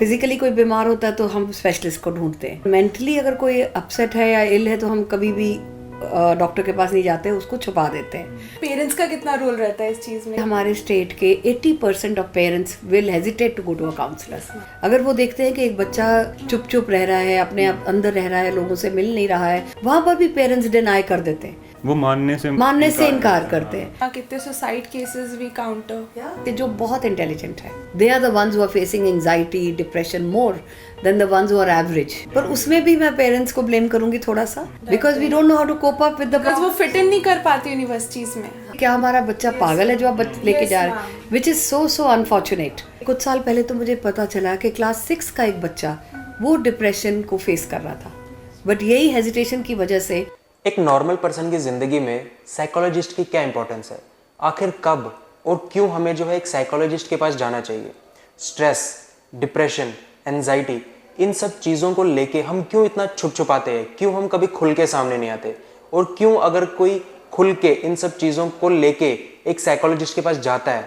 Physically कोई बीमार होता है तो हम स्पेशलिस्ट को ढूंढते हैं। मेंटली अगर कोई अपसेट है या इल है तो हम कभी भी डॉक्टर के पास नहीं जाते, उसको छुपा देते हैं। पेरेंट्स का कितना रोल रहता है इस चीज में? हमारे स्टेट के 80% of parents will hesitate to go to a counsellor. अगर वो देखते हैं कि एक बच्चा चुप चुप रह रहा है, अपने आप अंदर रह रहा है, लोगों से मिल नहीं रहा है, वहाँ पर भी पेरेंट्स डिनाई कर देते हैं, वो मानने से इनकार करते हैं। कितने सुसाइड केसेस भी काउंटर जो बहुत इंटेलिजेंट है, they are the ones who are facing anxiety depression more than the ones who are average. पर उसमें भी मैं पेरेंट्स को ब्लेम करूंगी थोड़ा सा, because we don't know how to cope up with the, वो फिट इन नहीं कर पाती यूनिवर्सिटीज में। क्या हमारा बच्चा पागल है जो आप लेके जा रहे हैं, विच इज सो अनफॉर्चुनेट। कुछ साल पहले तो मुझे पता चला कि क्लास 6 का एक बच्चा वो डिप्रेशन को फेस कर रहा था, बट यही हेजिटेशन की वजह से। एक नॉर्मल पर्सन की ज़िंदगी में साइकोलॉजिस्ट की क्या इंपॉर्टेंस है? आखिर कब और क्यों हमें जो है एक साइकोलॉजिस्ट के पास जाना चाहिए? स्ट्रेस, डिप्रेशन, एंजाइटी, इन सब चीज़ों को लेके हम क्यों इतना छुपाते हैं? क्यों हम कभी खुल के सामने नहीं आते? और क्यों अगर कोई खुल के इन सब चीज़ों को लेके एक साइकोलॉजिस्ट के पास जाता है,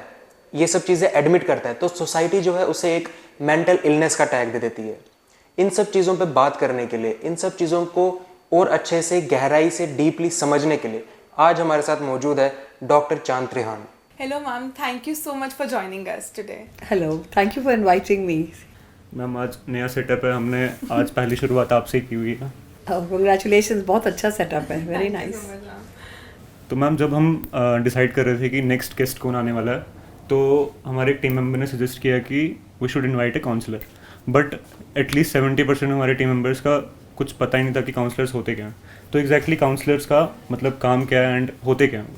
ये सब चीज़ें एडमिट करता है, तो सोसाइटी जो है उसे एक मेंटल इलनेस का टैग दे देती है। इन सब चीज़ों पे बात करने के लिए, इन सब चीज़ों को और अच्छे से गहराई से डीपली समझने के लिए आज हमारे साथ मौजूद है doctor Chand Trihan. Hello ma'am, thank you so much for joining us today. Hello, thank you for inviting me. Ma'am आज नया सेटअप है, हमने आज पहली शुरुआत आपसे की हुई है। कंग्रेचुलेशंस, बहुत अच्छा सेटअप है, वेरी नाइस। तो मैम जब हम डिसाइड कर रहे थे कि नेक्स्ट गेस्ट कौन आने वाला है, तो हमारे एक टीम मेंबर ने सजेस्ट किया कि we should invite a counsellor, but at least 70% हमारे टीम मेंबर्स का कुछ पता ही नहीं था कि काउंसलर्स होते क्या हैं। तो एग्जैक्टली काउंसलर्स का मतलब काम क्या है एंड होते क्या हैं?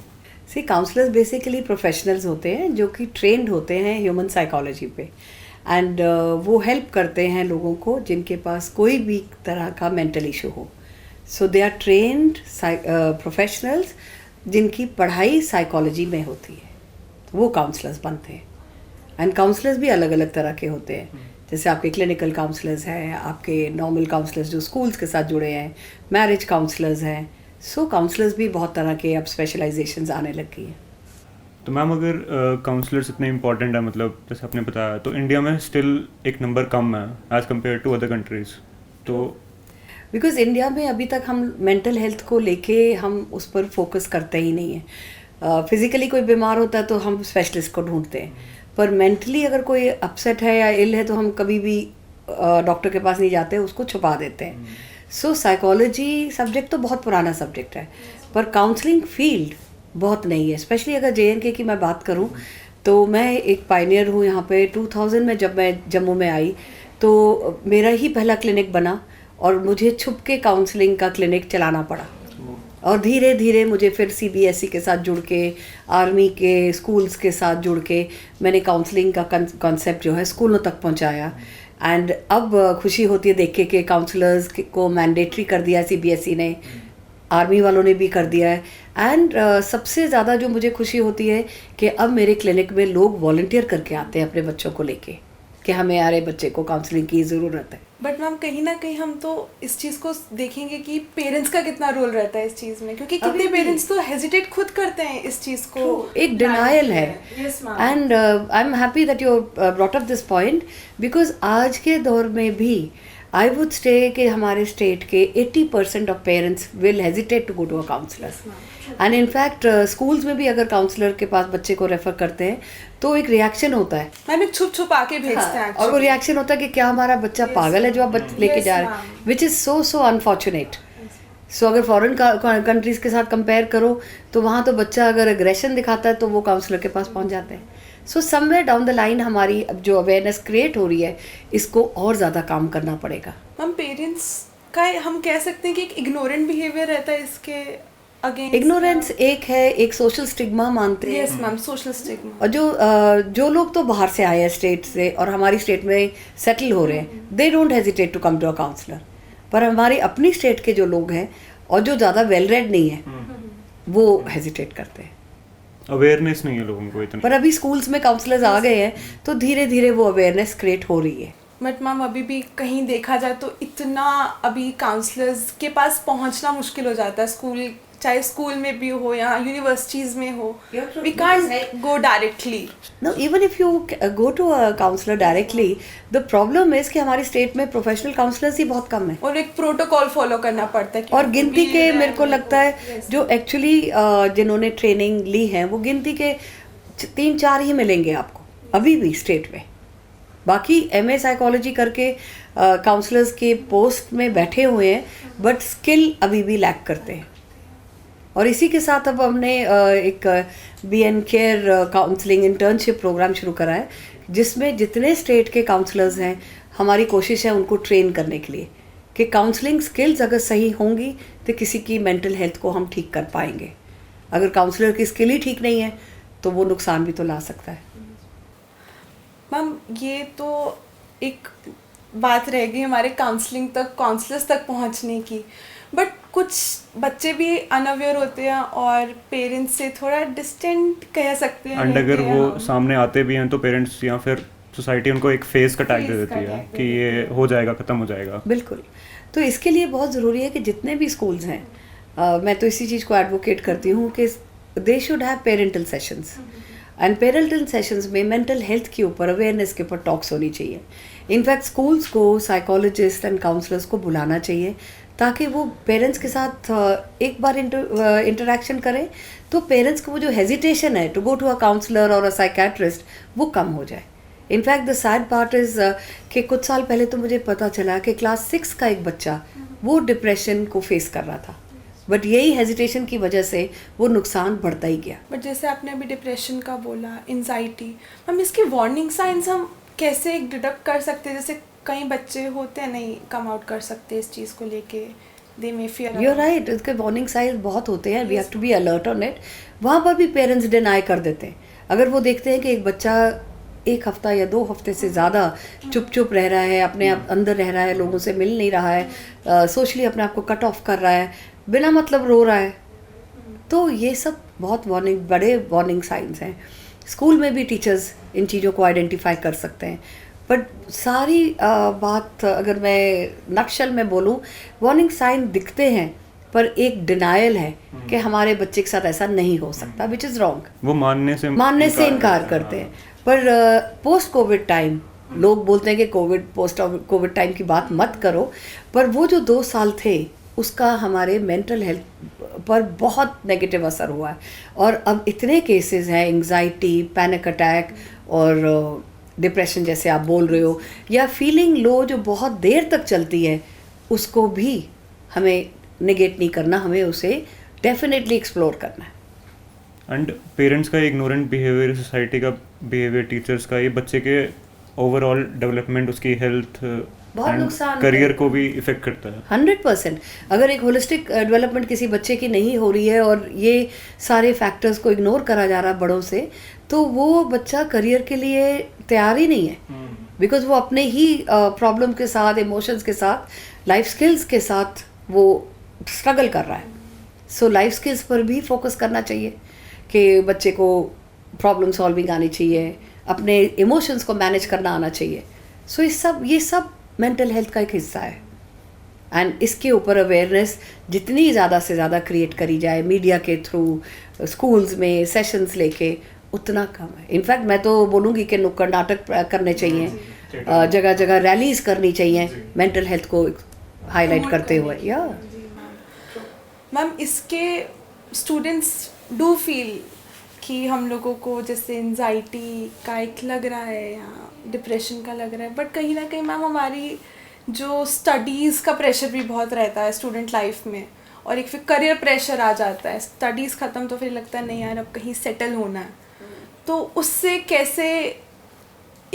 सी, काउंसलर्स बेसिकली प्रोफेशनल्स होते हैं जो कि ट्रेंड होते हैं ह्यूमन साइकोलॉजी पे, एंड वो हेल्प करते हैं लोगों को जिनके पास कोई भी तरह का मेंटल इशू हो। सो दे आर ट्रेंड प्रोफेशनल्स जिनकी पढ़ाई साइकोलॉजी में होती है, तो वो काउंसलर्स बनते हैं। एंड काउंसलर्स भी अलग अलग तरह के होते हैं, जैसे आपके क्लिनिकल काउंसलर्स हैं, आपके नॉर्मल काउंसलर्स जो स्कूल्स के साथ जुड़े हैं, मैरिज काउंसलर्स हैं। सो काउंसलर्स भी बहुत तरह के अब स्पेशलाइजेशंस आने लग गई हैं। तो मैम अगर काउंसलर्स इतने इंपॉर्टेंट है, मतलब जैसे आपने बताया, तो इंडिया में स्टिल एक नंबर कम है as compared to other countries. तो बिकॉज इंडिया में अभी तक हम मेंटल हेल्थ को लेके हम उस पर फोकस करते ही नहीं है। फिजिकली कोई बीमार होता है तो हम स्पेशलिस्ट को ढूंढते हैं, पर मेंटली अगर कोई अपसेट है या इल है तो हम कभी भी डॉक्टर के पास नहीं जाते, उसको छुपा देते हैं। सो साइकोलॉजी सब्जेक्ट तो बहुत पुराना सब्जेक्ट है, पर काउंसलिंग फील्ड बहुत नई है। स्पेशली अगर JNK की मैं बात करूं तो मैं एक पायनियर हूं यहाँ पे। 2000 में जब मैं जम्मू में आई तो मेरा ही पहला क्लिनिक बना और मुझे छुप के काउंसलिंग का क्लिनिक चलाना पड़ा, और धीरे धीरे मुझे फिर CBSE के साथ जुड़ के, आर्मी के स्कूल्स के साथ जुड़ के मैंने काउंसलिंग का कॉन्सेप्ट जो है स्कूलों तक पहुंचाया। एंड अब खुशी होती है देख के कि काउंसलर्स को मैंडेटरी कर दिया है CBSE ने, आर्मी वालों ने भी कर दिया है। एंड सबसे ज़्यादा जो मुझे खुशी होती है कि अब मेरे क्लिनिक में लोग वॉलंटियर करके आते हैं अपने बच्चों को लेके कि हमें यार बच्चे को काउंसलिंग की ज़रूरत है। बट मैम कहीं ना कहीं हम तो इस चीज़ को देखेंगे कि पेरेंट्स का कितना रोल रहता है इस चीज़ में, क्योंकि कितने पेरेंट्स तो हेजिटेट खुद करते हैं इस चीज़ को। एक डिनायल है। And I am happy that you brought up this point, because आज के दौर में भी आई वुड से कि हमारे स्टेट के 80% of parents will hesitate to go to a counsellor. And in fact schools में भी अगर काउंसलर के पास बच्चे को रेफर करते हैं तो एक रिएक्शन होता है, मैम एक छुप आके भेजते हैं। और वो रिएक्शन होता है कि क्या हमारा बच्चा पागल है जो आप लेके जा रहे हैं, विच इज़ सो अनफॉर्चुनेट। सो अगर फॉरेन कंट्रीज़ के साथ कंपेयर करो तो वहाँ तो बच्चा अगर एग्रेशन दिखाता है तो वो काउंसलर के पास पहुँच जाते हैं। So somewhere down the line हमारी अब जो अवेयरनेस क्रिएट हो रही है, इसको और ज़्यादा काम करना पड़ेगा। मैम पेरेंट्स का हम कह सकते हैं कि एक इग्नोरेंट बिहेवियर रहता है इसके अगेंस्ट। इग्नोरेंस एक है, एक सोशल स्टिग्मा मानते हैं। Yes ma'am, social stigma. और जो लोग तो बाहर से आए हैं स्टेट से और हमारी स्टेट में सेटल हो रहे हैं, they don't hesitate to come to a counsellor. पर हमारी अपनी स्टेट के जो लोग हैं और जो ज़्यादा वेल रेड नहीं है, वो हेजिटेट करते हैं। अवेयरनेस नहीं है लोगों को इतना। पर अभी स्कूल्स में काउंसलर्स आ गए हैं तो धीरे धीरे वो अवेयरनेस क्रिएट हो रही है। बट मैम अभी भी कहीं देखा जाए तो इतना अभी काउंसलर्स के पास पहुंचना मुश्किल हो जाता है। स्कूल चाहे स्कूल में भी हो या यूनिवर्सिटीज में हो, You have to we can't go directly. No, even if you go to a counselor directly, the problem is कि हमारे स्टेट में प्रोफेशनल काउंसलर्स ही बहुत कम है. और एक प्रोटोकॉल फॉलो करना पड़ता है. और क्योंकि गिनती भी के है, मेरे को लगता है Yes. जो एक्चुअली जिन्होंने ट्रेनिंग ली है वो गिनती के 3-4 ही मिलेंगे आपको अभी भी स्टेट में. बाकी MA साइकोलॉजी करके काउंसलर्स के पोस्ट में बैठे हुए हैं, बट स्किल अभी भी लैक करते हैं. और इसी के साथ अब हमने एक BN care counselling internship programme शुरू करा है, जिसमें जितने स्टेट के काउंसलर्स हैं हमारी कोशिश है उनको ट्रेन करने के लिए कि काउंसलिंग स्किल्स अगर सही होंगी तो किसी की मेंटल हेल्थ को हम ठीक कर पाएंगे. अगर काउंसलर की स्किल ही ठीक नहीं है तो वो नुकसान भी तो ला सकता है. मैम ये तो एक बात रह गई हमारे काउंसलिंग तक, काउंसलर्स तक पहुंचने की, बट कुछ बच्चे भी अनअवेयर होते हैं और पेरेंट्स से थोड़ा डिस्टेंट कह सकते हैं. एंड अगर रहते हैं वो हम. सामने आते भी हैं तो पेरेंट्स या फिर सोसाइटी उनको एक फेस का टैग दे Face देती का है tag दे कि ये हो जाएगा, ख़त्म हो जाएगा. बिल्कुल. तो इसके लिए बहुत ज़रूरी है कि जितने भी स्कूल्स हैं, मैं तो इसी चीज़ को एडवोकेट करती हूँ कि they should have parental sessions. And parental sessions में मेंटल हेल्थ के ऊपर, अवेयरनेस के ऊपर टॉक्स होनी चाहिए. इनफैक्ट स्कूल्स को साइकोलॉजिस्ट एंड काउंसलर्स को बुलाना चाहिए ताकि वो पेरेंट्स के साथ एक बार इंटरेक्शन करें तो पेरेंट्स को वो जो हेजिटेशन है to go to a counsellor और अ साइकेट्रिस्ट वो कम हो जाए. In fact the sad part is कि कुछ साल पहले तो मुझे पता चला कि क्लास 6 का एक बच्चा वो डिप्रेशन को फेस कर रहा था, बट यही हेजिटेशन की वजह से वो नुकसान बढ़ता ही गया. बट जैसे आपने अभी डिप्रेशन का बोला, एंजाइटी, हम इसकी वार्निंग साइंस हम कैसे डिटेक्ट कर सकते हैं? जैसे कई बच्चे होते हैं नहीं कम आउट कर सकते इस चीज़ को लेके, they may fear. You are right, इसके वार्निंग साइंस बहुत होते हैं. We have to be alert on it. वहाँ पर भी पेरेंट्स डिनाई कर देते हैं. अगर वो देखते हैं कि एक बच्चा 1 हफ्ता या 2 हफ्ते से ज़्यादा चुप चुप रह रहा है, अपने आप अंदर रह रहा है, लोगों से मिल नहीं रहा है, सोशली अपने आप को कट ऑफ कर रहा है, बिना मतलब रो रहा है, तो ये सब बहुत बड़े वार्निंग साइंस हैं. स्कूल में भी टीचर्स इन चीज़ों को आइडेंटिफाई कर सकते हैं. बट सारी बात अगर मैं नक्शल में बोलूँ, वार्निंग साइन दिखते हैं पर एक डिनायल है कि हमारे बच्चे के साथ ऐसा नहीं हो सकता, विच इज़ रॉन्ग. वो मानने से इनकार करते हैं. पर पोस्ट कोविड टाइम लोग बोलते हैं कि पोस्ट कोविड टाइम की बात मत करो, पर वो जो 2 साल थे उसका हमारे मेंटल हेल्थ पर बहुत नेगेटिव असर हुआ है. और अब इतने केसेस हैं, एंग्जाइटी, पैनिक अटैक और डिप्रेशन जैसे आप बोल रहे हो, या फीलिंग लो जो बहुत देर तक चलती है, उसको भी हमें नेगेट नहीं करना, हमें उसे डेफिनेटली एक्सप्लोर करना है. एंड पेरेंट्स का इग्नोरेंट बिहेवियर, सोसाइटी का बिहेवियर, टीचर्स का, ये बच्चे के ओवरऑल डेवलपमेंट, उसकी हेल्थ बहुत नुकसान करियर को भी इफेक्ट करता है. 100%. अगर एक होलिस्टिक डेवलपमेंट किसी बच्चे की नहीं हो रही है और ये सारे फैक्टर्स को इग्नोर करा जा रहा है बड़ों से, तो वो बच्चा करियर के लिए तैयार ही नहीं है. बिकॉज वो अपने ही प्रॉब्लम के साथ, इमोशंस के साथ, लाइफ स्किल्स के साथ वो स्ट्रगल कर रहा है. सो लाइफ स्किल्स पर भी फोकस करना चाहिए कि बच्चे को प्रॉब्लम सॉल्विंग आनी चाहिए, अपने इमोशंस को मैनेज करना आना चाहिए. सो ये सब मेंटल हेल्थ का एक हिस्सा है. एंड इसके ऊपर अवेयरनेस जितनी ज़्यादा से ज़्यादा क्रिएट करी जाए मीडिया के थ्रू, स्कूल्स में सेशंस लेके, उतना कम है. इनफैक्ट मैं तो बोलूँगी कि नुक्कड़ नाटक करने चाहिए, जगह जगह रैलीज करनी चाहिए मेंटल हेल्थ को हाईलाइट करते हुए. या मैम इसके स्टूडेंट्स डू फील कि हम लोगों को जैसे एंजाइटी का एक लग रहा है या डिप्रेशन का लग रहा है, बट कहीं ना कहीं मैम हमारी जो स्टडीज़ का प्रेशर भी बहुत रहता है स्टूडेंट लाइफ में, और एक फिर करियर प्रेशर आ जाता है. स्टडीज़ ख़त्म तो फिर लगता है नहीं यार अब कहीं सेटल होना है. तो उससे कैसे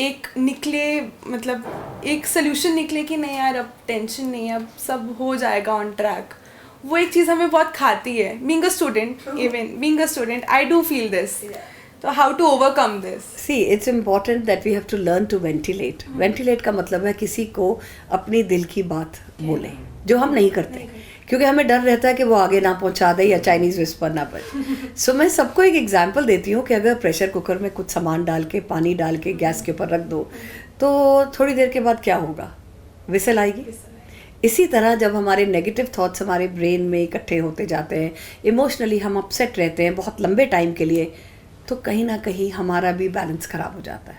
एक निकले, मतलब एक सोल्यूशन निकले कि नहीं यार अब टेंशन नहीं है, अब सब हो जाएगा ऑन ट्रैक. वो एक चीज़ हमें बहुत खाती है. Being a student, even being a student I do feel this. तो how to overcome this? See it's important that we have to learn to ventilate. Ventilate का मतलब है किसी को अपनी दिल की बात बोले, जो हम नहीं करते, क्योंकि हमें डर रहता है कि वो आगे ना पहुंचा दे या चाइनीज़ विस्पर ना पड़े. सो मैं सबको एक एग्जांपल देती हूँ कि अगर प्रेशर कुकर में कुछ सामान डाल के, पानी डाल के गैस के ऊपर रख दो, तो थोड़ी देर के बाद क्या होगा? विसल आएगी. इसी तरह जब हमारे नेगेटिव थॉट्स हमारे ब्रेन में इकट्ठे होते जाते हैं, इमोशनली हम अपसेट रहते हैं बहुत लंबे टाइम के लिए, तो कहीं ना कहीं हमारा भी बैलेंस ख़राब हो जाता है.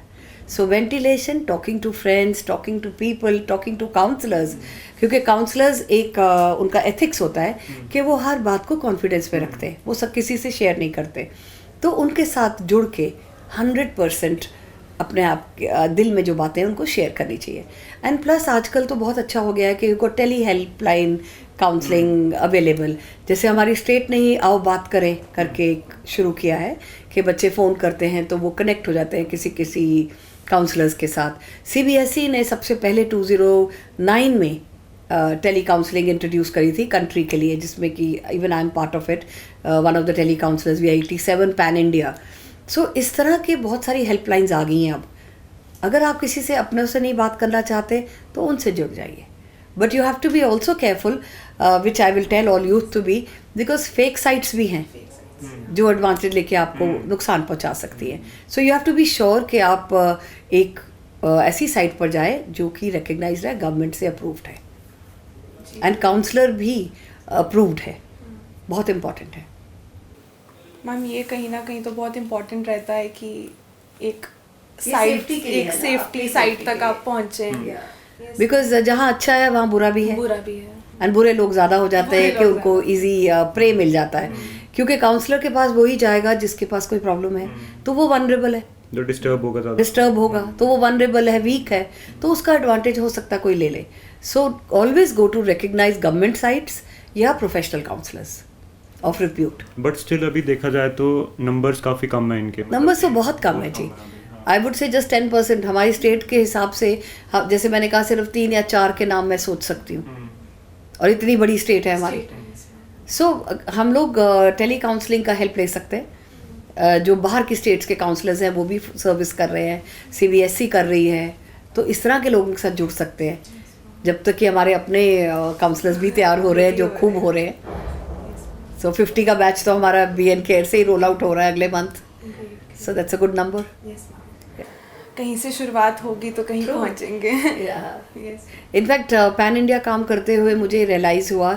So ventilation, talking to friends, talking to people, talking to counsellors, क्योंकि काउंसलर्स एक उनका एथिक्स होता है कि वो हर बात को कॉन्फिडेंस पे रखते हैं, वो सब किसी से शेयर नहीं करते. तो उनके साथ जुड़ के 100% अपने आप दिल में जो बातें हैं उनको शेयर करनी चाहिए. एंड प्लस आजकल तो बहुत अच्छा हो गया है कि उनको टेली हेल्पलाइन काउंसलिंग अवेलेबल, जैसे हमारी स्टेट ने ही आओ बात करें करके शुरू किया है कि बच्चे फ़ोन करते हैं तो वो कनेक्ट हो जाते हैं किसी काउंसलर्स के साथ. CBSE ने सबसे पहले 2009 में टेली काउंसलिंग इंट्रोड्यूस करी थी कंट्री के लिए, जिसमें कि even I am part of it, one of the tele counsellors. We 87 pan India. सो इस तरह के बहुत सारी हेल्पलाइंस आ गई हैं अब. अगर आप किसी से अपने से नहीं बात करना चाहते तो उनसे जुड़ जाइए. But you have to be also careful, which I will tell all youth to be, because fake sites भी हैं जो एडवांटेज लेके आपको नुकसान पहुंचा सकती है. So you have to be sure कि आप एक ऐसी साइट पर जाए जो कि रिकग्नाइज्ड है, गवर्नमेंट से अप्रूव्ड है, एंड काउंसलर भी अप्रूव्ड है. बहुत इम्पॉर्टेंट है. मैम ये कहीं ना कहीं तो बहुत इम्पोर्टेंट रहता है कि एक ये साइट, safety के लिए एक है ना, सेफ्टी आपकी साइट safety तक के आप पहुँचे. बिकॉज जहाँ अच्छा है वहाँ बुरा भी है, बुरा भी है. एंड बुरे लोग ज़्यादा हो जाते बुरे हैं कि लोग उनको इजी प्रे मिल जाता है, क्योंकि काउंसलर के पास वही जाएगा जिसके पास कोई प्रॉब्लम है, तो वो वनरेबल है, जो डिस्टर्ब होगा ज़्यादा, डिस्टर्ब होगा, तो वो वनरेबल है, वीक है, तो उसका एडवांटेज हो सकता है कोई ले ले. So always go to recognise government sites या professional counsellors of repute. But still अभी देखा जाए तो नंबर्स काफ़ी कम है इनके. नंबर्स तो बहुत कम है जी. आई वुड से जस्ट 10%. हमारी स्टेट के हिसाब से जैसे मैंने कहा सिर्फ 3 या 4 के नाम मैं सोच सकती हूँ, और इतनी बड़ी स्टेट है हमारी. सो हम लोग टेली काउंसलिंग का हेल्प ले सकते हैं. जो बाहर की स्टेट्स के काउंसलर्स हैं वो भी सर्विस कर रहे हैं, CBSE कर रही है, तो इस तरह के लोगों के साथ जुड़ सकते हैं, जब तक कि हमारे अपने काउंसलर्स भी तैयार हो रहे हैं जो खूब हो रहे हैं. सो 50 का बैच तो हमारा BN केयर से ही रोल आउट हो रहा है अगले month. So that's a good number. कहीं से शुरुआत होगी तो कहीं पहुंचेंगे. इनफैक्ट पैन इंडिया काम करते हुए मुझे रियलाइज़ हुआ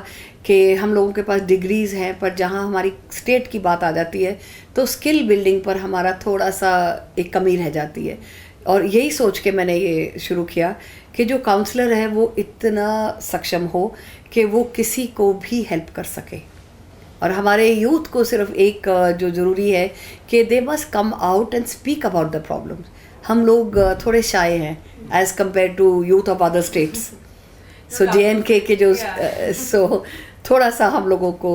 कि हम लोगों के पास डिग्रीज़ हैं, पर जहाँ हमारी स्टेट की बात आ जाती है तो स्किल बिल्डिंग पर हमारा थोड़ा सा एक कमी रह जाती है. और यही सोच के मैंने ये शुरू किया कि जो काउंसलर है वो इतना सक्षम हो कि वो किसी को भी हेल्प कर सके. और हमारे यूथ को सिर्फ एक जो ज़रूरी है कि they must come out and speak about the problems. हम लोग थोड़े शाय हैं as compare to youth of other states. So JNK के जो सो थोड़ा सा हम लोगों को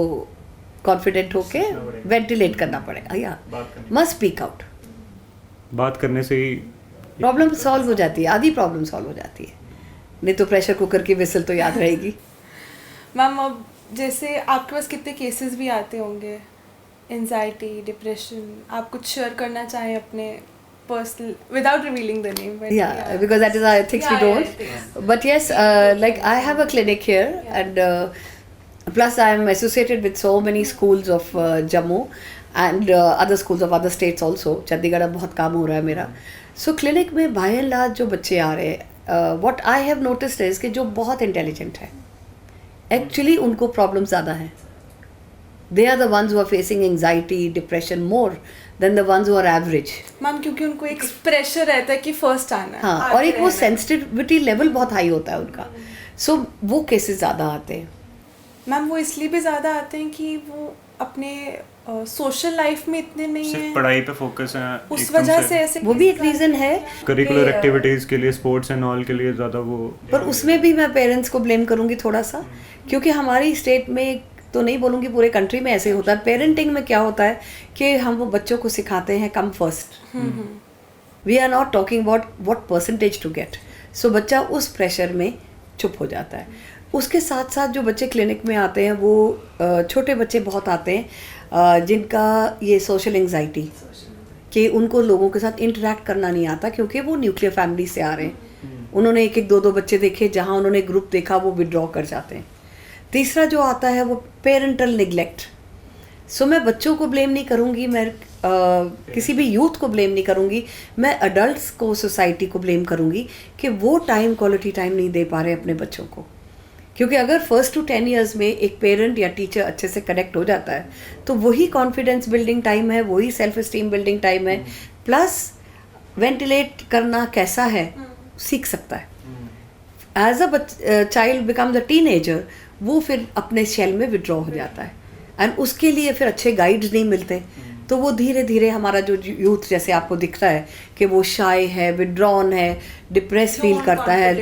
कॉन्फिडेंट होके वेंटिलेट करना पड़ेगा. या मस्ट स्पीक आउट. बात करने से ही प्रॉब्लम सॉल्व हो जाती है, आधी प्रॉब्लम सॉल्व हो जाती है. नहीं तो प्रेशर कुकर की विसल तो याद रहेगी. मैम अब जैसे आपके पास कितने केसेस भी आते होंगे, एंजाइटी, डिप्रेशन, आप कुछ शेयर करना चाहें अपने personal without revealing the name? Yeah, because that is our ethics, we don't. But yes, like I have a clinic here, and plus I am associated with so many schools of Jammu and other schools of other states also. Chandigarh में बहुत काम हो रहा है मेरा. So clinic में by and large जो बच्चे आ रहे हैं, what I have noticed is कि जो बहुत intelligent है, actually उनको problem ज़्यादा है. They are the ones who are facing anxiety, depression more than the ones who are average. Ma'am क्योंकि उनको एक प्रेशर रहता है कि फर्स्ट आना है. हाँ, और एक वो सेंसिटिविटी लेवल बहुत हाई होता है उनका. सो वो केसेस ज़्यादा आते हैं. मैम वो इसलिए भी ज़्यादा आते हैं कि वो अपने सोशल लाइफ में इतने नहीं सिर्फ हैं, पढ़ाई पे फोकस है, उस वजह से ऐसे वो भी एक रीज़न है. करिकुलर एक्टिविटीज़ के लिए, स्पोर्ट्स एंड ऑल के लिए ज़्यादा वो. पर उसमें भी मैं पेरेंट्स को ब्लेम करूँगी थोड़ा सा, क्योंकि हमारी स्टेट में तो नहीं बोलूँगी, पूरे कंट्री में ऐसे होता है. पेरेंटिंग में क्या होता है कि हम वो बच्चों को सिखाते हैं come first. We are not talking about what percentage to get. So बच्चा उस प्रेशर में चुप हो जाता है. उसके साथ साथ जो बच्चे क्लिनिक में आते हैं वो छोटे बच्चे बहुत आते हैं जिनका ये सोशल एंजाइटी, कि उनको लोगों के साथ इंटरेक्ट करना नहीं आता, क्योंकि वो न्यूक्लियर फैमिली से आ रहे हैं. उन्होंने 1-1, 2-2 बच्चे देखे, जहाँ उन्होंने ग्रुप देखा वो विड्रॉ कर जाते हैं. तीसरा जो आता है वो पेरेंटल निगलेक्ट. सो मैं बच्चों को ब्लेम नहीं करूँगी, मैं किसी भी यूथ को ब्लेम नहीं करूँगी, मैं अडल्ट्स को, सोसाइटी को ब्लेम करूँगी कि वो टाइम, क्वालिटी टाइम नहीं दे पा रहे अपने बच्चों को. क्योंकि अगर 1 to 10 ईयर्स में एक पेरेंट या टीचर अच्छे से कनेक्ट हो जाता है तो वही कॉन्फिडेंस बिल्डिंग टाइम है, वही सेल्फ एस्टीम बिल्डिंग टाइम है, प्लस वेंटिलेट करना कैसा है सीख सकता है. As a child become the teenager, वो फिर अपने शेल में विड्रॉ हो जाता है एंड उसके लिए फिर अच्छे गाइड्स नहीं मिलते, तो वो धीरे धीरे हमारा जो यूथ जैसे आपको दिखता है कि वो शाय है, विड्रॉन है, डिप्रेस फील करता है,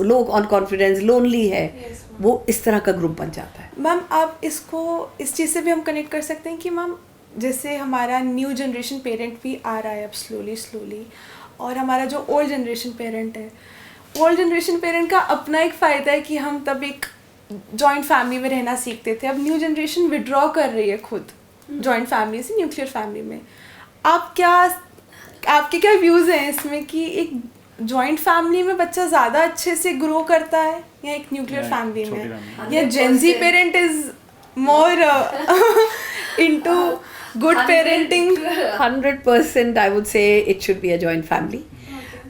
लो ऑन कॉन्फिडेंस, लोनली है, वो इस तरह का ग्रुप बन जाता है. मैम आप इसको इस चीज़ से भी हम कनेक्ट कर सकते हैं कि मैम जैसे हमारा न्यू जनरेशन पेरेंट भी आ रहा है अब स्लोली, और हमारा जो ओल्ड जनरेशन पेरेंट है, ओल्ड जनरेशन पेरेंट का अपना एक फ़ायदा है कि हम तब एक जॉइंट फैमिली में रहना सीखते थे. अब न्यू जनरेशन विड्रॉ कर रही है खुद जॉइंट फैमिली से न्यूक्लियर फैमिली में. आपके क्या व्यूज़ हैं इसमें कि एक जॉइंट फैमिली में बच्चा ज़्यादा अच्छे से ग्रो करता है या एक न्यूक्लियर फैमिली में, या Gen Z parent is more into good parenting? 100% I would से it should be a joint family,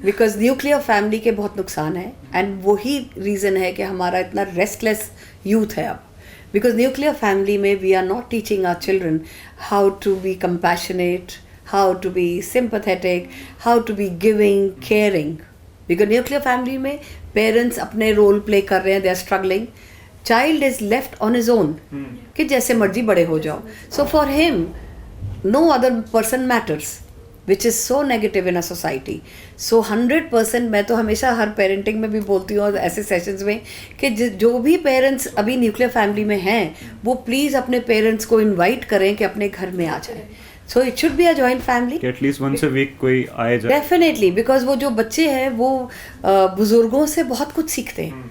because nuclear family के बहुत नुकसान है एंड वही रीज़न है कि हमारा इतना रेस्टलेस यूथ है अब. Because nuclear family में we are not teaching our children how to be compassionate, how to be sympathetic, how to be giving, caring. Because nuclear family में parents अपने role play कर रहे हैं, they are struggling. Child is left on his own. कि जैसे मर्जी बड़े हो जाओ. So for him, no other person matters, which is so negative in a society. So 100% मैं तो हमेशा हर पेरेंटिंग में भी बोलती हूँ और ऐसे सेशंस में कि जो भी पेरेंट्स अभी न्यूक्लियर फैमिली में हैं वो प्लीज़ अपने पेरेंट्स को इनवाइट करें कि अपने घर में आ जाए. So it should be a joint family. At least once a week कोई आए जाए. डेफिनेटली, बिकॉज वो जो बच्चे हैं वो बुजुर्गों से बहुत कुछ सीखते हैं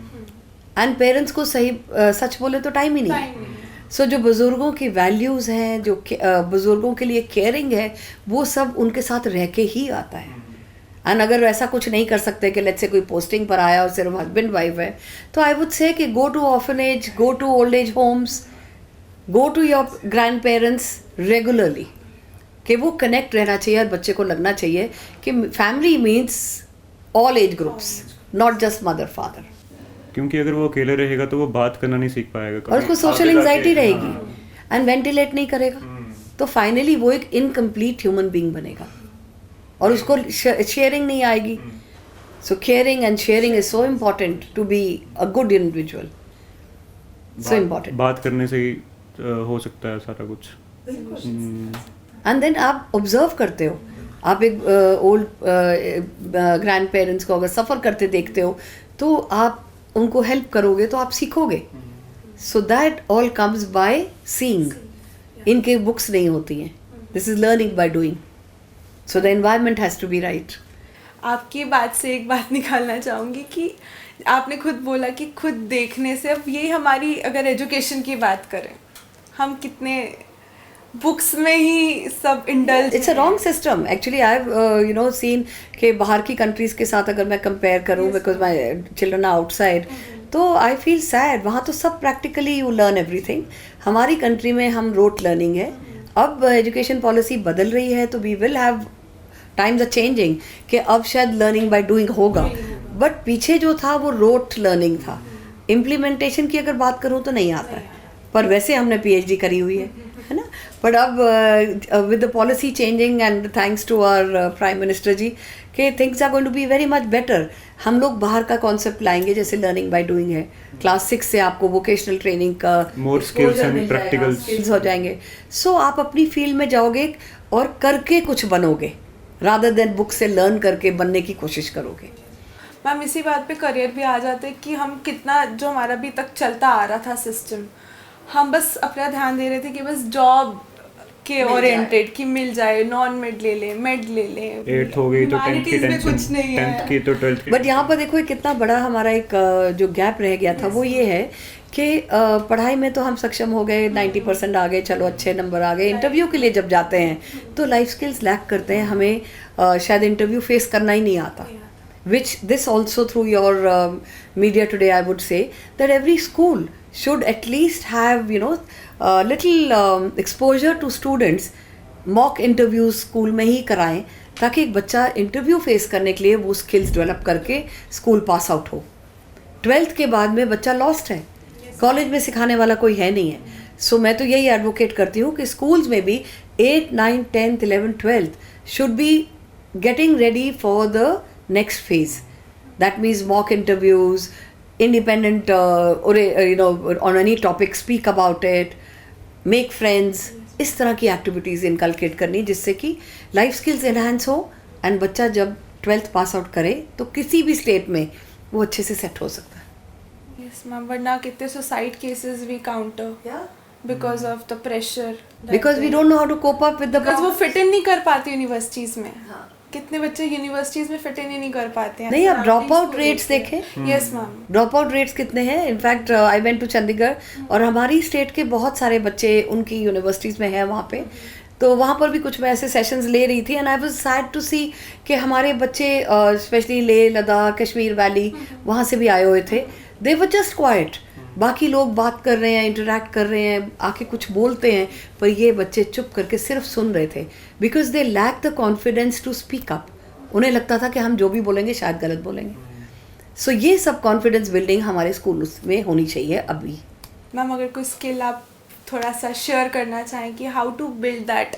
एंड पेरेंट्स को सही सच बोले तो टाइम ही नहीं है. सो जो बुज़ुर्गों की वैल्यूज़ हैं, जो बुज़ुर्गों के लिए केयरिंग है, वो सब उनके साथ रह के ही आता है. एंड अगर ऐसा कुछ नहीं कर सकते कि लेट्स से कोई पोस्टिंग पर आया और सिर्फ हस्बैंड वाइफ है, तो आई वुड से कि go to orphanage, go to old age homes, go to your grandparents regularly, कि वो कनेक्ट रहना चाहिए और बच्चे को लगना चाहिए कि family means all age groups, not just mother father. क्योंकि अगर वो अकेले रहेगा तो वो बात करना नहीं सीख पाएगा और उसको सोशल एंजाइटी रहेगी एंड वेंटिलेट नहीं करेगा, तो फाइनली वो एक इनकम्प्लीट ह्यूमन बीइंग बनेगा और उसको शेयरिंग नहीं आएगी. So caring and sharing is so important to be a good individual. So important. बात करने से ही हो सकता है सारा कुछ. एंड देन आप ऑब्जर्व करते हो, आप एक ओल्ड ग्रैंड पेरेंट्स को अगर सफ़र करते देखते हो तो आप उनको हेल्प करोगे तो आप सीखोगे. So that all comes by seeing. इनके बुक्स नहीं होती हैं, this is learning by doing. So the environment has to be right. आपकी बात से एक बात निकालना चाहूँगी कि आपने खुद बोला कि खुद देखने से, अब यही हमारी अगर एजुकेशन की बात करें, हम कितने बुक्स में ही सब indulge. It's a wrong system actually. I have seen कि बाहर की कंट्रीज़ के साथ अगर मैं कंपेयर करूँ, because my children are outside, तो आई फील सैड. वहाँ तो सब प्रैक्टिकली यू लर्न एवरीथिंग. हमारी कंट्री में हम रोट लर्निंग है. अब एजुकेशन पॉलिसी बदल रही है तो we will have, times are changing, कि अब शायद लर्निंग बाय डूइंग होगा, बट पीछे जो था वो रोट लर्निंग था. इम्प्लीमेंटेशन की अगर बात करूँ तो नहीं आता है, पर वैसे हमने PhD करी हुई है ना. बट अब with the policy changing and thanks to our prime minister ji कि things are going to be very much better. हम लोग बाहर का कॉन्सेप्ट लाएंगे जैसे लर्निंग बाय डूइंग है. क्लास 6 से आपको वोकेशनल ट्रेनिंग का more skills and practical skills हो जाएंगे. सो आप अपनी फील्ड में जाओगे और करके कुछ बनोगे, रादर देन बुक से लर्न करके बनने की कोशिश करोगे. मैम इसी बात पे करियर भी आ जाते हैं कि हम कितना, जो हमारा अभी तक चलता आ रहा था सिस्टम, हम बस अपना ध्यान दे रहे थे कि बस जॉब के ओरिएंटेड कि मिल जाए, नॉन मेड ले लें, मेड ले लें. 8th हो गई तो 10th की टेंशन, कुछ नहीं है. 10th की तो 12th की. बट यहाँ पर देखो कितना बड़ा हमारा एक जो गैप रह गया था, वो ये है कि पढ़ाई में तो हम सक्षम हो गए, 90% आ गए, चलो अच्छे नंबर आ गए. इंटरव्यू के लिए जब जाते हैं तो लाइफ स्किल्स लैक करते हैं. हमें शायद इंटरव्यू फेस करना ही नहीं आता. which this also through your media today I would say that every school should at least have little exposure to students. Mock interviews school में ही कराएं ताकि एक बच्चा इंटरव्यू फेस करने के लिए वो स्किल्स डेवलप करके स्कूल पास आउट हो. 12th के बाद में बच्चा लॉस्ट है, कॉलेज में सिखाने वाला कोई है नहीं है. सो मैं तो यही एडवोकेट करती हूँ कि स्कूल्स में भी 8, 9, 10th, 11th, 12th should be getting ready for the next phase. That means mock interviews, independent, on any topic, speak about it, make friends. इस तरह की एक्टिविटीज़ इनकलकेट करनी जिससे कि लाइफ स्किल्स एनहांस हो एंड बच्चा जब 12th पास आउट करे तो किसी भी स्टेट में वो अच्छे से सेट हो सकता है. यस मैम, वरना कितने सुसाइड केसेस भी counter because of the pressure, because we don't know how to cope up with the, because वो फिट इन नहीं कर पाती यूनिवर्सिटीज में. कितने बच्चे यूनिवर्सिटीज में फिट इन ही नहीं कर पाते हैं. नहीं, आप ड्रॉप आउट रेट्स देखें. Yes ma'am, drop out rates कितने हैं. In fact I went to Chandigarh और हमारी स्टेट के बहुत सारे बच्चे उनकी यूनिवर्सिटीज़ में हैं वहाँ पे. तो वहाँ पर भी कुछ मैं ऐसे सेशंस ले रही थी and I was sad to see कि हमारे बच्चे स्पेशली लेह लद्दाख कश्मीर वैली वहाँ से भी आए हुए थे. They were just quiet. बाकी लोग बात कर रहे हैं, इंटरेक्ट कर रहे हैं, आके कुछ बोलते हैं, पर ये बच्चे चुप करके सिर्फ सुन रहे थे because they lack the confidence to speak up. उन्हें लगता था कि हम जो भी बोलेंगे शायद गलत बोलेंगे. सो ये सब कॉन्फिडेंस बिल्डिंग हमारे स्कूल में होनी चाहिए अभी. मैम अगर कोई स्किल आप थोड़ा सा शेयर करना चाहें कि how to build that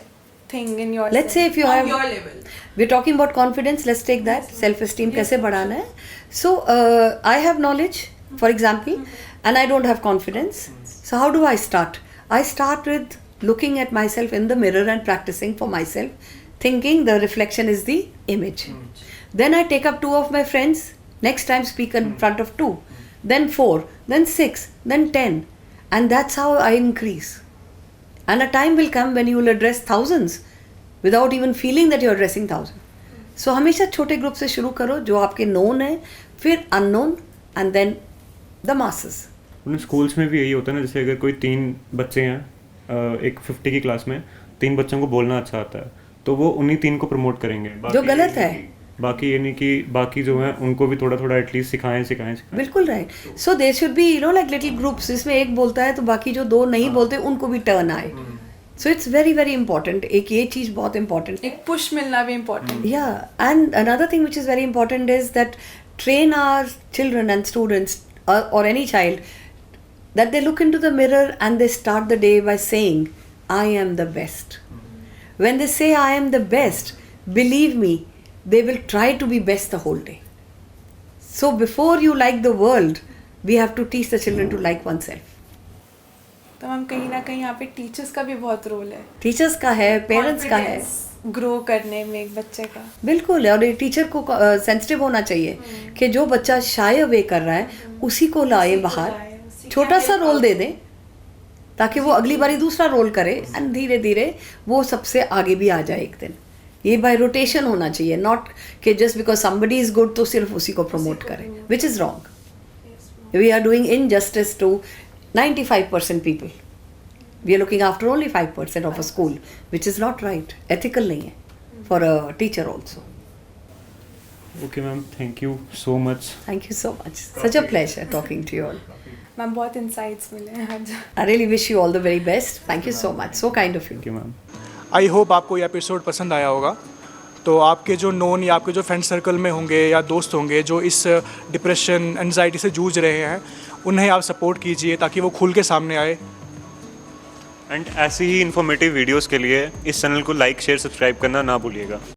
thing in your, let's say if you have, your level, we are talking about confidence, let's take that. Self esteem कैसे बढ़ाना है. So I have knowledge for example and I don't have confidence. So how do I start? I start with looking at myself in the mirror and practicing for myself, thinking the reflection is the image. Then I take up 2 of my friends, next time speak in front of 2, then 4, then 6, then 10, and that's how I increase. And a time will come when you will address thousands without even feeling that you're addressing thousands. So हमेशा छोटे group से शुरू करो जो आपके known है, फिर unknown and then the masses. उन स्कूल्स में भी यही होता है ना, जैसे अगर कोई 3 बच्चे हैं एक 50 की क्लास में, 3 बच्चों को बोलना अच्छा आता है तो वो उन्हीं 3 को प्रमोट करेंगे. जो गलत है. बाकी ये नहीं कि बाकी जो है उनको भी थोड़ा थोड़ा एटलीस्ट सिखाएं. बिल्कुल right. So there should be like little groups जिसमें एक बोलता है तो बाकी जो 2 नहीं बोलते उनको भी टर्न आए. So it's very very important. एक ये चीज़ बहुत इंपॉर्टेंट है. एक पुश मिलना भी इम्पोर्टेंट. या and another thing which is very important is that train our children and students or any child that they look into the mirror and they start the day by saying I am the best. When they say I am the best, believe me, they will try to be best the whole day. So before you like the world, we have to teach the children to like oneself. तो हम कहीं ना कहीं यहाँ पे teachers का भी बहुत रोल है. टीचर्स का है, पेरेंट्स का है, ग्रो करने में एक बच्चे का. बिल्कुल. और एक टीचर को सेंसिटिव होना चाहिए कि जो बच्चा शाय अवे कर रहा है उसी को लाए बाहर, छोटा सा रोल दे दें ताकि वो अगली बारी दूसरा रोल करे एंड धीरे धीरे वो सबसे आगे भी आ जाए एक दिन. ये बाय रोटेशन होना चाहिए, नॉट कि just because somebody is good तो सिर्फ उसी को प्रमोट करें, which is wrong. We are doing injustice to 95% people. We are looking after only 5% of a school, which is not right. Ethical नहीं है for a teacher also. Okay ma'am, thank you so much. Thank you so much. Such a pleasure talking to you all. Ma'am बहुत insights मिले हैं आज. I really wish you all the very best. Thank you so much. So kind of you. Thank you ma'am. I hope आपको ये episode पसंद आया होगा. तो आपके जो नोन या आपके जो फ्रेंड सर्कल में होंगे या दोस्त होंगे जो इस डिप्रेशन एनजाइटी से जूझ रहे हैं, उन्हें आप सपोर्ट कीजिए ताकि वो खुल के सामने आए. एंड ऐसी ही इन्फॉर्मेटिव वीडियोस के लिए इस चैनल को लाइक शेयर सब्सक्राइब करना ना भूलिएगा.